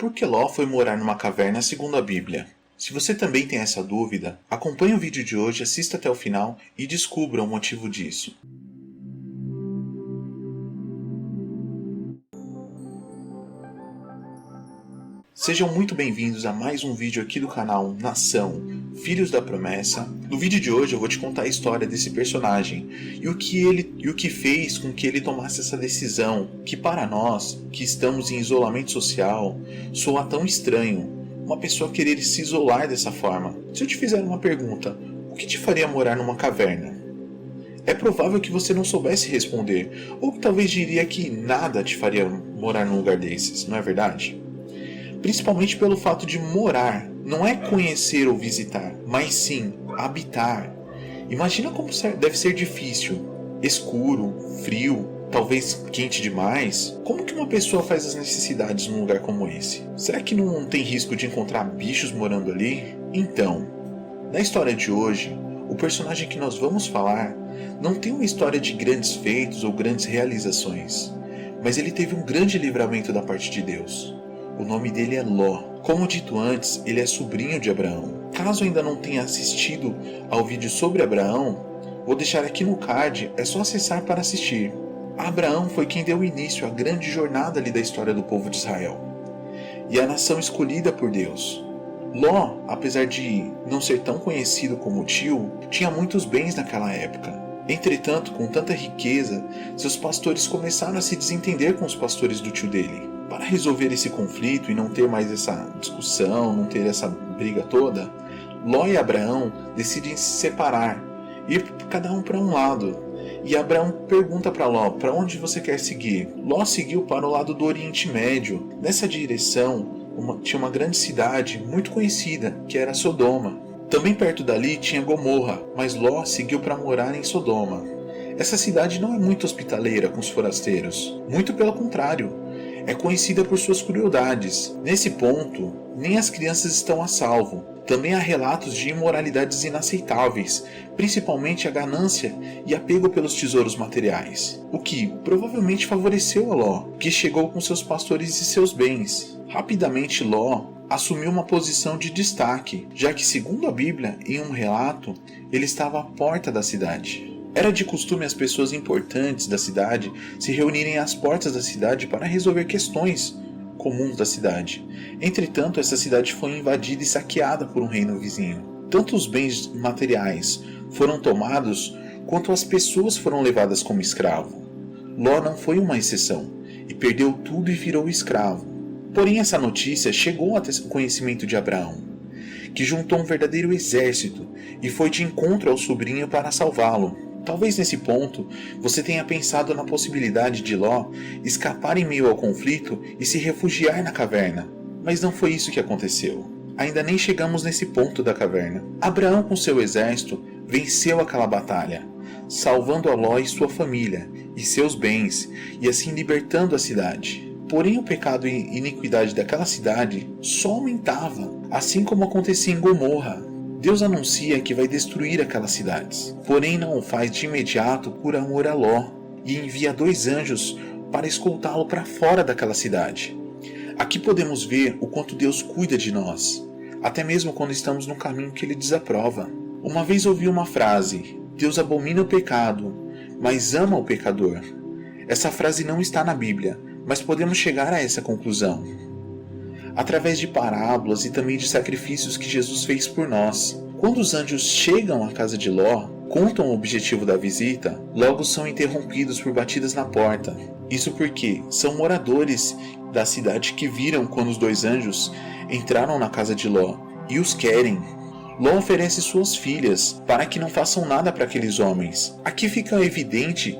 Por que Ló foi morar numa caverna segundo a Bíblia? Se você também tem essa dúvida, acompanhe o vídeo de hoje, assista até o final e descubra o motivo disso. Sejam muito bem-vindos a mais um vídeo aqui do canal Nação, Filhos da Promessa. No vídeo de hoje eu vou te contar a história desse personagem e o que fez com que ele tomasse essa decisão, que para nós, que estamos em isolamento social, soa tão estranho, uma pessoa querer se isolar dessa forma. Se eu te fizer uma pergunta, o que te faria morar numa caverna? É provável que você não soubesse responder, ou que talvez diria que nada te faria morar num lugar desses, não é verdade? Principalmente pelo fato de morar, não é conhecer ou visitar, mas sim habitar. Imagina como deve ser difícil, escuro, frio, talvez quente demais. Como que uma pessoa faz as necessidades num lugar como esse? Será que não tem risco de encontrar bichos morando ali? Então, na história de hoje, o personagem que nós vamos falar não tem uma história de grandes feitos ou grandes realizações, mas ele teve um grande livramento da parte de Deus. O nome dele é Ló. Como dito antes, ele é sobrinho de Abraão. Caso ainda não tenha assistido ao vídeo sobre Abraão, vou deixar aqui no card, é só acessar para assistir. Abraão foi quem deu início à grande jornada ali da história do povo de Israel e a nação escolhida por Deus. Ló, apesar de não ser tão conhecido como o tio, tinha muitos bens naquela época. Entretanto, com tanta riqueza, seus pastores começaram a se desentender com os pastores do tio dele. Para resolver esse conflito e não ter mais essa discussão, não ter essa briga toda, Ló e Abraão decidem se separar, ir cada um para um lado. E Abraão pergunta para Ló, para onde você quer seguir? Ló seguiu para o lado do Oriente Médio. Nessa direção tinha uma grande cidade muito conhecida, que era Sodoma. Também perto dali tinha Gomorra, mas Ló seguiu para morar em Sodoma. Essa cidade não é muito hospitaleira com os forasteiros, muito pelo contrário. É conhecida por suas crueldades. Nesse ponto, nem as crianças estão a salvo. Também há relatos de imoralidades inaceitáveis, principalmente a ganância e apego pelos tesouros materiais, o que provavelmente favoreceu a Ló, que chegou com seus pastores e seus bens. Rapidamente Ló assumiu uma posição de destaque, já que, segundo a Bíblia, em um relato, ele estava à porta da cidade. Era de costume as pessoas importantes da cidade se reunirem às portas da cidade para resolver questões comuns da cidade. Entretanto, essa cidade foi invadida e saqueada por um reino vizinho. Tanto os bens materiais foram tomados, quanto as pessoas foram levadas como escravo. Ló não foi uma exceção, e perdeu tudo e virou escravo. Porém, essa notícia chegou até o conhecimento de Abraão, que juntou um verdadeiro exército e foi de encontro ao sobrinho para salvá-lo. Talvez nesse ponto você tenha pensado na possibilidade de Ló escapar em meio ao conflito e se refugiar na caverna, mas não foi isso que aconteceu. Ainda nem chegamos nesse ponto da caverna. Abraão com seu exército venceu aquela batalha, salvando a Ló e sua família e seus bens e assim libertando a cidade. Porém, o pecado e iniquidade daquela cidade só aumentava, assim como acontecia em Gomorra. Deus anuncia que vai destruir aquelas cidades, porém não o faz de imediato por amor a Ló, e envia 2 anjos para escoltá-lo para fora daquela cidade. Aqui podemos ver o quanto Deus cuida de nós, até mesmo quando estamos no caminho que Ele desaprova. Uma vez ouvi uma frase: Deus abomina o pecado, mas ama o pecador. Essa frase não está na Bíblia, mas podemos chegar a essa conclusão através de parábolas e também de sacrifícios que Jesus fez por nós. Quando os anjos chegam à casa de Ló, contam o objetivo da visita, logo são interrompidos por batidas na porta. Isso porque são moradores da cidade que viram quando os 2 anjos entraram na casa de Ló e os querem. Ló oferece suas filhas para que não façam nada para aqueles homens. Aqui fica evidente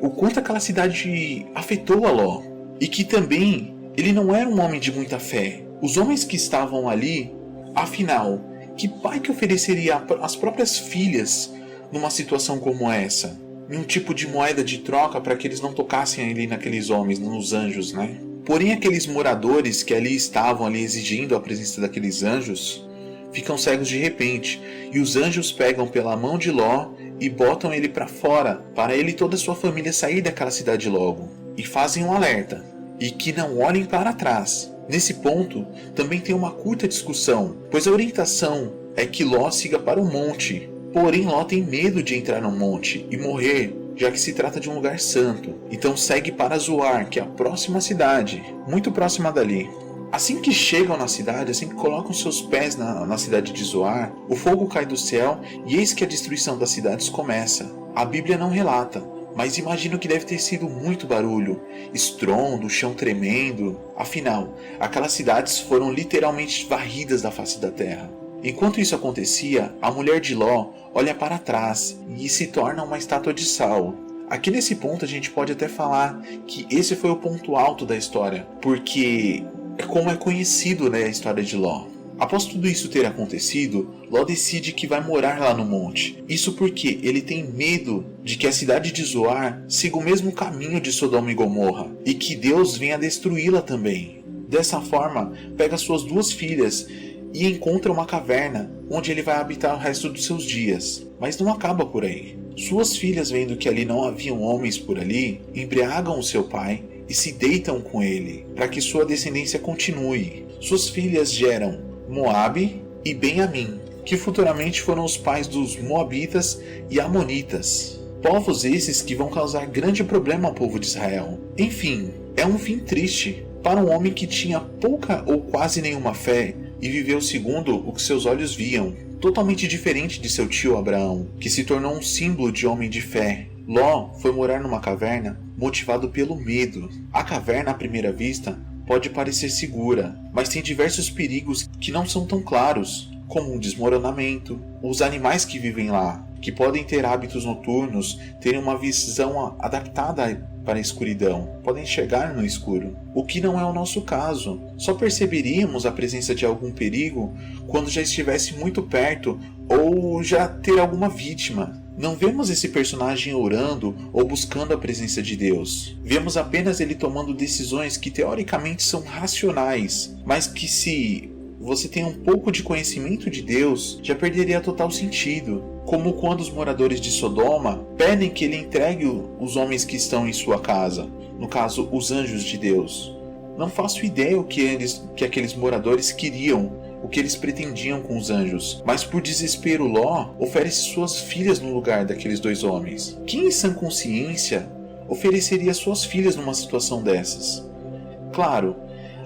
o quanto aquela cidade afetou a Ló e que também ele não era um homem de muita fé. Os homens que estavam ali, afinal, que pai que ofereceria as próprias filhas numa situação como essa? Em um tipo de moeda de troca para que eles não tocassem ali naqueles homens, nos anjos, né? Porém, aqueles moradores que ali estavam exigindo a presença daqueles anjos, ficam cegos de repente, e os anjos pegam pela mão de Ló e botam ele para fora, para ele e toda a sua família sair daquela cidade logo. E fazem um alerta: e que não olhem para trás, Nesse ponto, também tem uma curta discussão, pois a orientação é que Ló siga para o monte, porém Ló tem medo de entrar no monte e morrer, já que se trata de um lugar santo, então segue para Zoar, que é a próxima cidade, muito próxima dali. Assim que chegam na cidade, assim que colocam seus pés na cidade de Zoar, o fogo cai do céu e eis que a destruição das cidades começa. A Bíblia não relata, mas imagino que deve ter sido muito barulho, estrondo, chão tremendo. Afinal, aquelas cidades foram literalmente varridas da face da terra. Enquanto isso acontecia, a mulher de Ló olha para trás e se torna uma estátua de sal. Aqui nesse ponto a gente pode até falar que esse foi o ponto alto da história, porque é como é conhecido, a história de Ló. Após tudo isso ter acontecido, Ló decide que vai morar lá no monte. Isso porque ele tem medo de que a cidade de Zoar siga o mesmo caminho de Sodoma e Gomorra e que Deus venha destruí-la também. Dessa forma, pega suas 2 filhas e encontra uma caverna onde ele vai habitar o resto dos seus dias. Mas não acaba por aí. Suas filhas, vendo que ali não haviam homens por ali, embriagam o seu pai e se deitam com ele, para que sua descendência continue. Suas filhas geram Moabe e Ben-Amim, que futuramente foram os pais dos Moabitas e Amonitas. Povos esses que vão causar grande problema ao povo de Israel. Enfim, é um fim triste para um homem que tinha pouca ou quase nenhuma fé e viveu segundo o que seus olhos viam, totalmente diferente de seu tio Abraão, que se tornou um símbolo de homem de fé. Ló foi morar numa caverna motivado pelo medo. A caverna, à primeira vista, pode parecer segura, mas tem diversos perigos que não são tão claros, como um desmoronamento, os animais que vivem lá, que podem ter hábitos noturnos, terem uma visão adaptada para a escuridão, podem enxergar no escuro, o que não é o nosso caso. Só perceberíamos a presença de algum perigo quando já estivesse muito perto ou já ter alguma vítima. Não vemos esse personagem orando ou buscando a presença de Deus. Vemos apenas ele tomando decisões que teoricamente são racionais, mas que se você tem um pouco de conhecimento de Deus, já perderia total sentido. Como quando os moradores de Sodoma pedem que ele entregue os homens que estão em sua casa, no caso, os anjos de Deus. Não faço ideia o que aqueles moradores queriam, o que eles pretendiam com os anjos, mas por desespero Ló oferece suas filhas no lugar daqueles 2 homens. Quem em sã consciência ofereceria suas filhas numa situação dessas? Claro,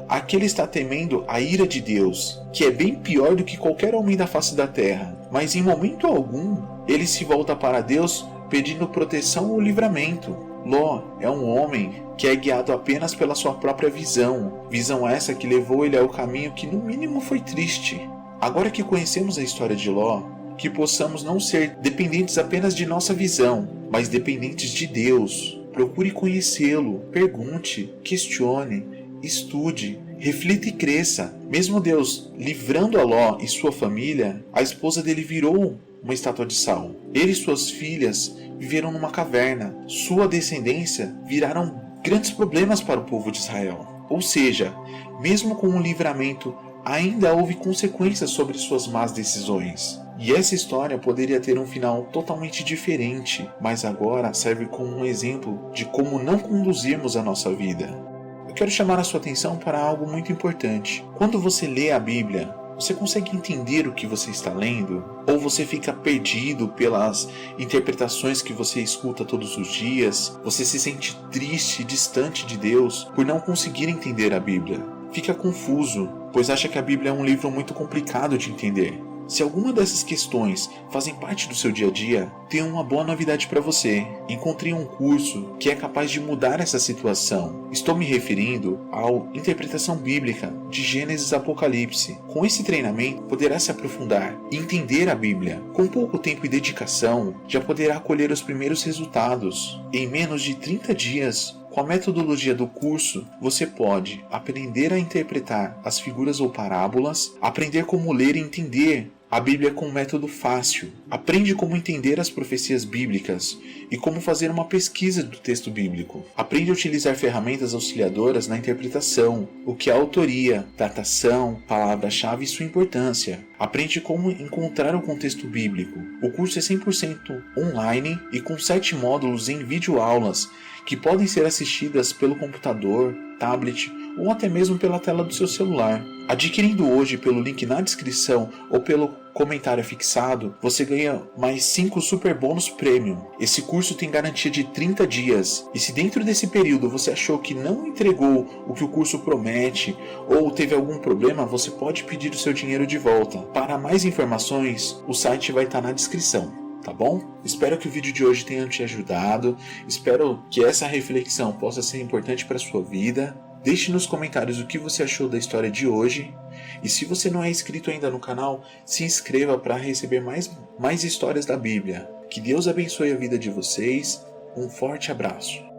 aqui ele está temendo a ira de Deus, que é bem pior do que qualquer homem da face da terra, mas em momento algum ele se volta para Deus pedindo proteção ou livramento. Ló é um homem que é guiado apenas pela sua própria visão essa que levou ele ao caminho que no mínimo foi triste. Agora que conhecemos a história de Ló, que possamos não ser dependentes apenas de nossa visão, mas dependentes de Deus. Procure conhecê-lo, pergunte, questione, estude, reflita e cresça. Mesmo Deus livrando a Ló e sua família, a esposa dele virou uma estátua de sal. Ele e suas filhas viveram numa caverna. Sua descendência viraram grandes problemas para o povo de Israel. Ou seja, mesmo com um livramento, ainda houve consequências sobre suas más decisões. E essa história poderia ter um final totalmente diferente, mas agora serve como um exemplo de como não conduzirmos a nossa vida. Eu quero chamar a sua atenção para algo muito importante. Quando você lê a Bíblia, você consegue entender o que você está lendo? Ou você fica perdido pelas interpretações que você escuta todos os dias? Você se sente triste, distante de Deus por não conseguir entender a Bíblia? Fica confuso, pois acha que a Bíblia é um livro muito complicado de entender. Se alguma dessas questões fazem parte do seu dia a dia, tenho uma boa novidade para você. Encontrei um curso que é capaz de mudar essa situação. Estou me referindo ao Interpretação Bíblica de Gênesis a Apocalipse. Com esse treinamento, poderá se aprofundar e entender a Bíblia. Com pouco tempo e dedicação, já poderá colher os primeiros resultados. Em menos de 30 dias, com a metodologia do curso, você pode aprender a interpretar as figuras ou parábolas, aprender como ler e entender a Bíblia com um método fácil. Aprende como entender as profecias bíblicas e como fazer uma pesquisa do texto bíblico. Aprende a utilizar ferramentas auxiliadoras na interpretação, o que é autoria, datação, palavra-chave e sua importância. Aprende como encontrar o contexto bíblico. O curso é 100% online e com 7 módulos em videoaulas que podem ser assistidas pelo computador, tablet ou até mesmo pela tela do seu celular. Adquirindo hoje pelo link na descrição ou pelo comentário fixado, você ganha mais 5 super bônus premium. Esse curso tem garantia de 30 dias, e se dentro desse período você achou que não entregou o que o curso promete ou teve algum problema, você pode pedir o seu dinheiro de volta. Para mais informações, o site vai estar na descrição. Tá bom? Espero que o vídeo de hoje tenha te ajudado, espero que essa reflexão possa ser importante para a sua vida. Deixe nos comentários o que você achou da história de hoje, e se você não é inscrito ainda no canal, se inscreva para receber mais histórias da Bíblia. Que Deus abençoe a vida de vocês, um forte abraço.